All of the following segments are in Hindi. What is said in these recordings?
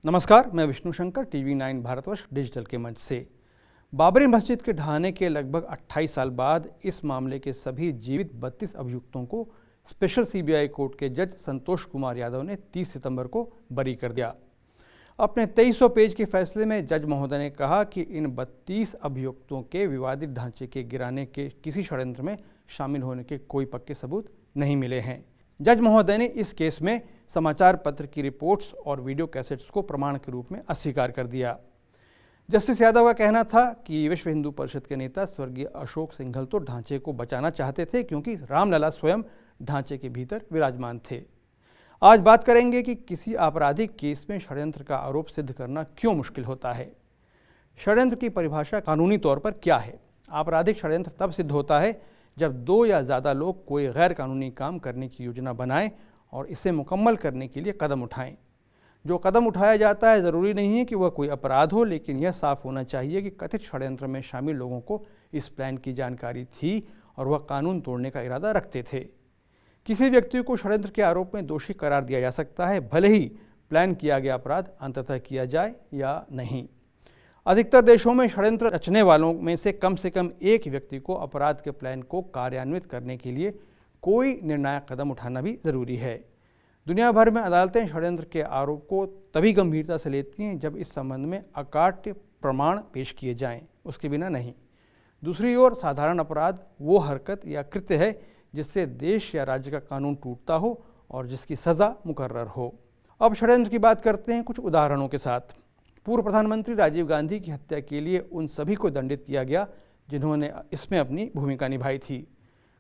नमस्कार, मैं विष्णु शंकर TV9 भारतवर्ष डिजिटल के मंच से। बाबरी मस्जिद के ढहाने के लगभग 28 साल बाद इस मामले के सभी जीवित 32 अभियुक्तों को स्पेशल CBI कोर्ट के जज संतोष कुमार यादव ने 30 सितंबर को बरी कर दिया। अपने 2300 पेज के फैसले में जज महोदय ने कहा कि इन 32 अभियुक्तों के विवादित ढांचे के गिराने के किसी षड्यंत्र में शामिल होने के कोई पक्के सबूत नहीं मिले हैं। जज महोदय ने इस केस में समाचार पत्र की रिपोर्ट्स और वीडियो कैसेट्स को प्रमाण के रूप में अस्वीकार कर दिया। जस्टिस यादव का कहना था कि विश्व हिंदू परिषद के नेता स्वर्गीय अशोक सिंघल तो ढांचे को बचाना चाहते थे क्योंकि रामलला स्वयं ढांचे के भीतर विराजमान थे। आज बात करेंगे कि किसी आपराधिक केस में षड्यंत्र का आरोप सिद्ध करना क्यों मुश्किल होता है। षड्यंत्र की परिभाषा कानूनी तौर पर क्या है। आपराधिक षड्यंत्र तब सिद्ध होता है जब दो या ज़्यादा लोग कोई गैर कानूनी काम करने की योजना बनाएं और इसे मुकम्मल करने के लिए कदम उठाएं। जो कदम उठाया जाता है ज़रूरी नहीं है कि वह कोई अपराध हो, लेकिन यह साफ होना चाहिए कि कथित षड्यंत्र में शामिल लोगों को इस प्लान की जानकारी थी और वह कानून तोड़ने का इरादा रखते थे। किसी व्यक्ति को षड्यंत्र के आरोप में दोषी करार दिया जा सकता है, भले ही प्लान किया गया अपराध अंततः किया जाए या नहीं। अधिकतर देशों में षड्यंत्र रचने वालों में से कम एक व्यक्ति को अपराध के प्लान को कार्यान्वित करने के लिए कोई निर्णायक कदम उठाना भी ज़रूरी है। दुनिया भर में अदालतें षड्यंत्र के आरोप को तभी गंभीरता से लेती हैं जब इस संबंध में अकाट्य प्रमाण पेश किए जाएं, उसके बिना नहीं। दूसरी ओर साधारण अपराध वो हरकत या कृत्य है जिससे देश या राज्य का कानून टूटता हो और जिसकी सज़ा मुकर्रर हो। अब षड्यंत्र की बात करते हैं कुछ उदाहरणों के साथ। पूर्व प्रधानमंत्री राजीव गांधी की हत्या के लिए उन सभी को दंडित किया गया जिन्होंने इसमें अपनी भूमिका निभाई थी।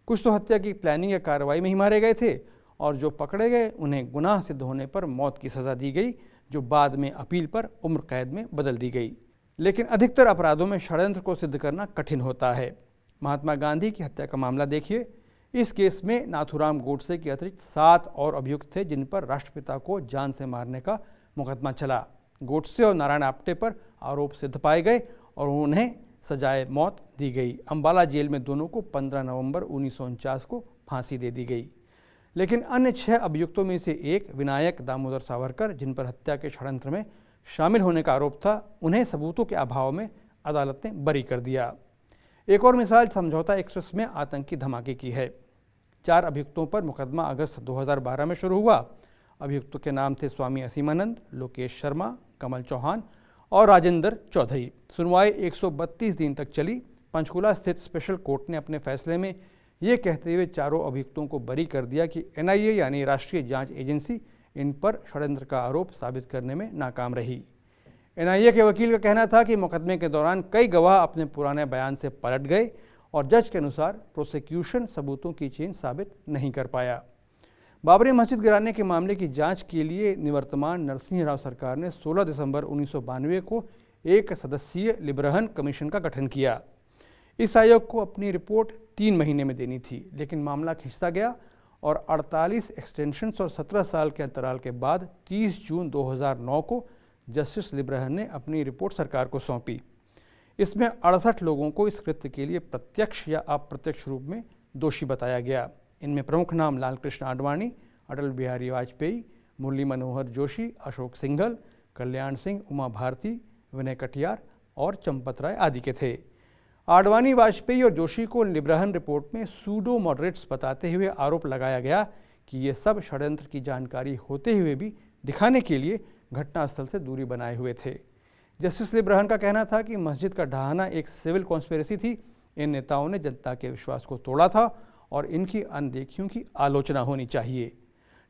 कुछ तो हत्या की प्लानिंग या कार्रवाई में ही मारे गए थे और जो पकड़े गए उन्हें गुनाह सिद्ध होने पर मौत की सज़ा दी गई, जो बाद में अपील पर उम्र कैद में बदल दी गई। लेकिन अधिकतर अपराधों में षड्यंत्र को सिद्ध करना कठिन होता है। महात्मा गांधी की हत्या का मामला देखिए। इस केस में नाथूराम गोडसे के अतिरिक्त 7 और अभियुक्त थे जिन पर राष्ट्रपिता को जान से मारने का मुकदमा चला। गोडसे और नारायण आप्टे पर आरोप सिद्ध पाए गए और उन्हें सजाए मौत दी गई। अंबाला जेल में दोनों को 15 नवंबर 1949 को फांसी दे दी गई। लेकिन अन्य 6 अभियुक्तों में से एक विनायक दामोदर सावरकर, जिन पर हत्या के षड्यंत्र में शामिल होने का आरोप था, उन्हें सबूतों के अभाव में अदालत ने बरी कर दिया। एक और मिसाल समझौता एक्सप्रेस में आतंकी धमाके की है। 4 अभियुक्तों पर मुकदमा अगस्त 2012 में शुरू हुआ। अभियुक्तों के नाम थे स्वामी असीमानंद, लोकेश शर्मा, कमल चौहान और राजेंद्र चौधरी। सुनवाई 132 दिन तक चली। पंचकुला स्थित स्पेशल कोर्ट ने अपने फैसले में ये कहते हुए चारों अभियुक्तों को बरी कर दिया कि NIA यानी राष्ट्रीय जांच एजेंसी इन पर षड्यंत्र का आरोप साबित करने में नाकाम रही। NIA के वकील का कहना था कि मुकदमे के दौरान कई गवाह अपने पुराने बयान से पलट गए और जज के अनुसार प्रोसिक्यूशन सबूतों की चेन साबित नहीं कर पाया। बाबरी मस्जिद गिराने के मामले की जांच के लिए निवर्तमान नरसिंह राव सरकार ने 16 दिसंबर 1992 को एक सदस्यीय लिब्रहन कमीशन का गठन किया। इस आयोग को अपनी रिपोर्ट 3 महीने में देनी थी, लेकिन मामला खिंचता गया और 48 एक्सटेंशंस और 17 साल के अंतराल के बाद 30 जून 2009 को जस्टिस लिब्रहन ने अपनी रिपोर्ट सरकार को सौंपी। इसमें 68 लोगों को इस कृत्य के लिए प्रत्यक्ष या अप्रत्यक्ष रूप में दोषी बताया गया। इनमें प्रमुख नाम लालकृष्ण आडवाणी, अटल बिहारी वाजपेयी, मुरली मनोहर जोशी, अशोक सिंघल, कल्याण सिंह, उमा भारती, विनय कटियार और चंपत राय आदि के थे। आडवाणी, वाजपेयी और जोशी को लिब्रहन रिपोर्ट में सूडो मॉडरेट्स बताते हुए आरोप लगाया गया कि ये सब षड्यंत्र की जानकारी होते हुए भी दिखाने के लिए घटनास्थल से दूरी बनाए हुए थे। जस्टिस लिब्रहन का कहना था कि मस्जिद का ढहाना एक सिविल कॉन्स्पिरेसी थी। इन नेताओं ने जनता के विश्वास को तोड़ा था और इनकी अनदेखियों की आलोचना होनी चाहिए।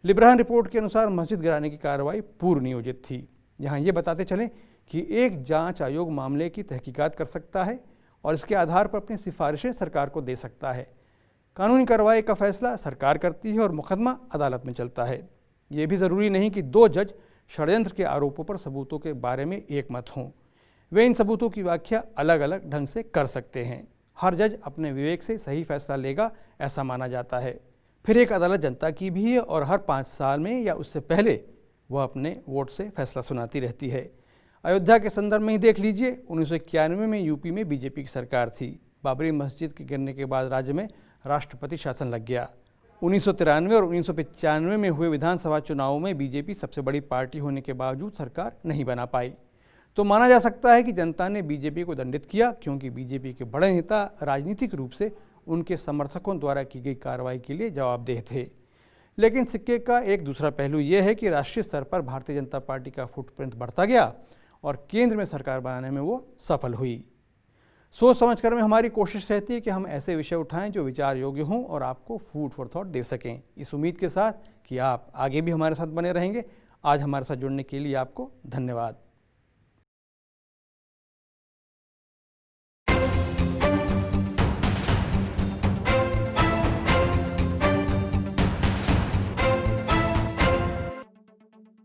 लिब्रहन रिपोर्ट के अनुसार मस्जिद गिराने की कार्रवाई पूर्व नियोजित थी। यहाँ ये बताते चलें कि एक जांच आयोग मामले की तहकीकात कर सकता है और इसके आधार पर अपनी सिफारिशें सरकार को दे सकता है। कानूनी कार्रवाई का फैसला सरकार करती है और मुकदमा अदालत में चलता है। ये भी ज़रूरी नहीं कि 2 जज षड्यंत्र के आरोपों पर सबूतों के बारे में एक मत हों। वे इन सबूतों की व्याख्या अलग अलग ढंग से कर सकते हैं। हर जज अपने विवेक से सही फैसला लेगा, ऐसा माना जाता है। फिर एक अदालत जनता की भी है और हर 5 साल में या उससे पहले वह अपने वोट से फैसला सुनाती रहती है। अयोध्या के संदर्भ में ही देख लीजिए। 1991 में यूपी में बीजेपी की सरकार थी। बाबरी मस्जिद के गिरने के बाद राज्य में राष्ट्रपति शासन लग गया। 1993 और 1995 में हुए विधानसभा चुनावों में बीजेपी सबसे बड़ी पार्टी होने के बावजूद सरकार नहीं बना पाई। तो माना जा सकता है कि जनता ने बीजेपी को दंडित किया, क्योंकि बीजेपी के बड़े नेता राजनीतिक रूप से उनके समर्थकों द्वारा की गई कार्रवाई के लिए जवाबदेह थे। लेकिन सिक्के का एक दूसरा पहलू यह है कि राष्ट्रीय स्तर पर भारतीय जनता पार्टी का फुटप्रिंट बढ़ता गया और केंद्र में सरकार बनाने में वो सफल हुई। सोच समझकर में हमारी कोशिश रहती है कि हम ऐसे विषय उठाएं जो विचार योग्य हों और आपको फूड फॉर थॉट दे सकें, इस उम्मीद के साथ कि आप आगे भी हमारे साथ बने रहेंगे। आज हमारे साथ जुड़ने के लिए आपको धन्यवाद।